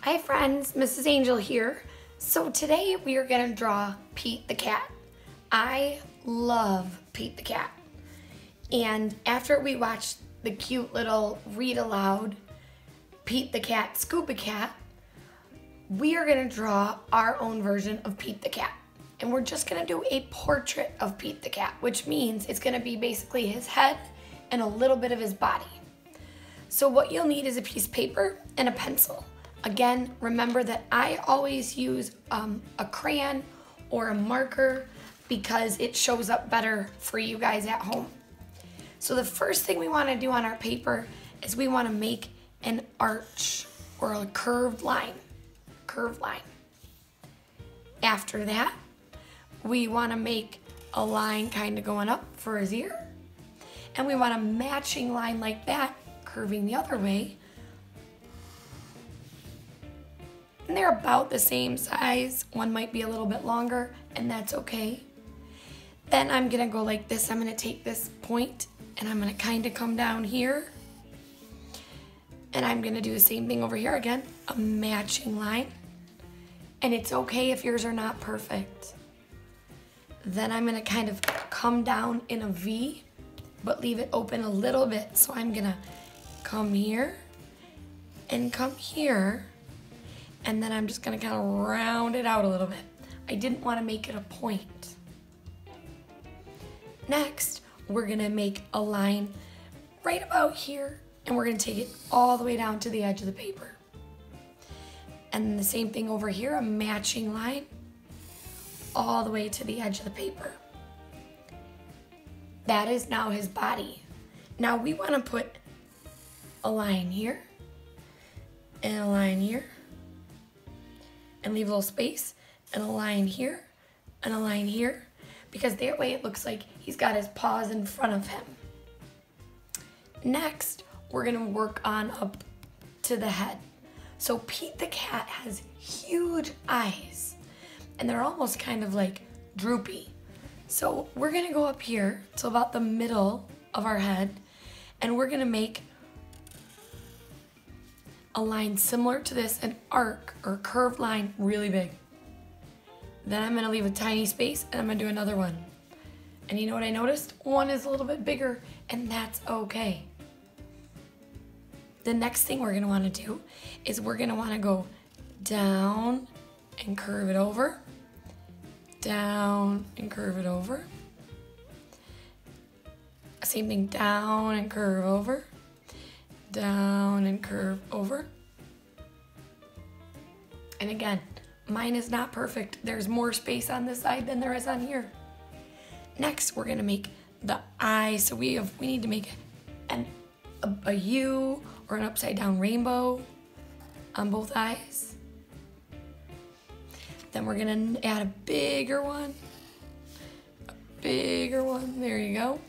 Hi friends, Mrs. Angel here. So today we are going to draw Pete the Cat. I love Pete the Cat. And after we watched the cute little read aloud Pete the Cat, Scuba Cat, we are going to draw our own version of Pete the Cat. And we're just going to do a portrait of Pete the Cat, which means it's going to be basically his head and a little bit of his body. So what you'll need is a piece of paper and a pencil. Again, remember that I always use a crayon or a marker because it shows up better for you guys at home. So the first thing we want to do on our paper is we want to make an arch or a curved line. After that, we want to make a line kind of going up for his ear. And we want a matching line like that, curving the other way. And they're about the same size. One might be a little bit longer, and that's okay. Then I'm gonna go like this. I'm gonna take this point, and I'm gonna kind of come down here. And I'm gonna do the same thing over here again, a matching line. And it's okay if yours are not perfect. Then I'm gonna kind of come down in a V, but leave it open a little bit. So I'm gonna come here and come here. And then I'm just gonna kind of round it out a little bit. I didn't want to make it a point. Next, we're gonna make a line right about here, and we're gonna take it all the way down to the edge of the paper. And the same thing over here, a matching line all the way to the edge of the paper. That is now his body. Now we want to put a line here and a line here, and leave a little space, and a line here, and a line here, because that way it looks like he's got his paws in front of him. Next, we're gonna work on up to the head. So Pete the Cat has huge eyes, and they're almost kind of like droopy. So we're gonna go up here to about the middle of our head, and we're gonna make a line similar to this, an arc or curved line, really big. Then I'm gonna leave a tiny space, and I'm gonna do another one. And you know what I noticed? One is a little bit bigger, and that's okay. The next thing we're gonna wanna do is we're gonna wanna go down and curve it over, down and curve it over. Same thing, down and curve over, down and curve over. And again, mine is not perfect. There's more space on this side than there is on here. Next, we're gonna make the eye. So we need to make a U or an upside down rainbow on both eyes. Then we're gonna add a bigger one, there you go.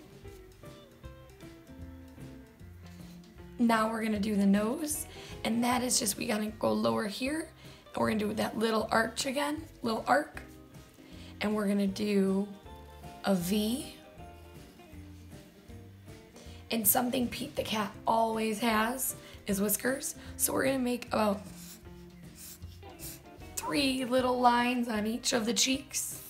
Now we're gonna do the nose, and that is just, we gotta go lower here, and we're gonna do that little arch again, little arc, and we're gonna do a V. And something Pete the Cat always has is whiskers, so we're gonna make about 3 little lines on each of the cheeks.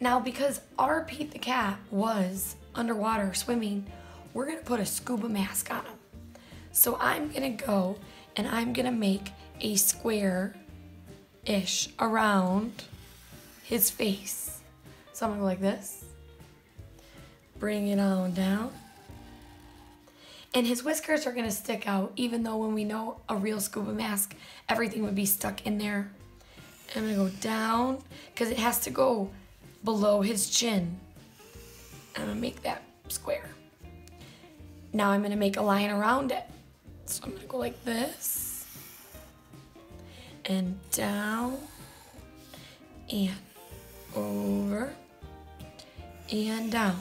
Now, because our Pete the Cat was underwater swimming, we're gonna put a scuba mask on him. So I'm gonna go and I'm gonna make a square-ish around his face. So I'm gonna go like this, bring it on down. And his whiskers are gonna stick out, even though when we know a real scuba mask, everything would be stuck in there. And I'm gonna go down, because it has to go below his chin. I'm gonna make that square. Now I'm gonna make a line around it. So I'm gonna go like this, and down, and over, and down.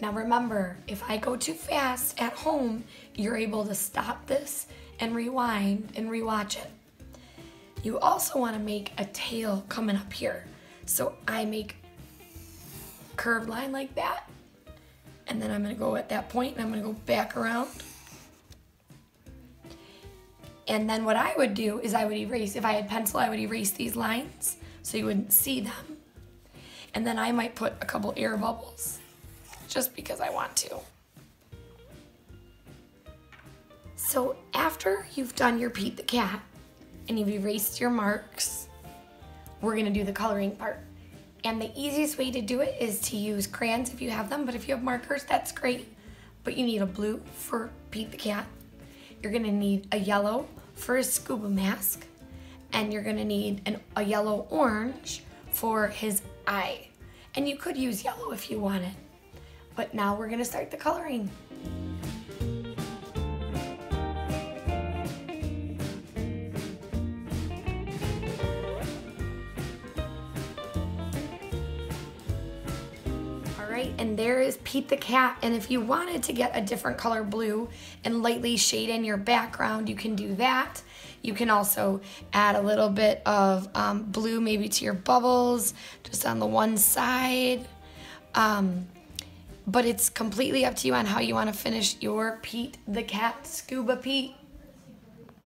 Now remember, if I go too fast at home, you're able to stop this and rewind and rewatch it. You also wanna make a tail coming up here. So I make a curved line like that, and then I'm gonna go at that point, and I'm gonna go back around, And then what I would do is I would erase, if I had pencil, I would erase these lines so you wouldn't see them. And then I might put a couple air bubbles just because I want to. So after you've done your Pete the Cat and you've erased your marks, we're gonna do the coloring part. And the easiest way to do it is to use crayons if you have them, but if you have markers, that's great. But you need a blue for Pete the Cat. You're gonna need a yellow for his scuba mask, and you're gonna need a yellow orange for his eye. And you could use yellow if you wanted. But now we're gonna start the coloring. And there is Pete the Cat. And if you wanted to get a different color blue and lightly shade in your background, you can do that. You can also add a little bit of blue maybe to your bubbles, just on the one side. But it's completely up to you on how you want to finish your Pete the Cat, Scuba Pete.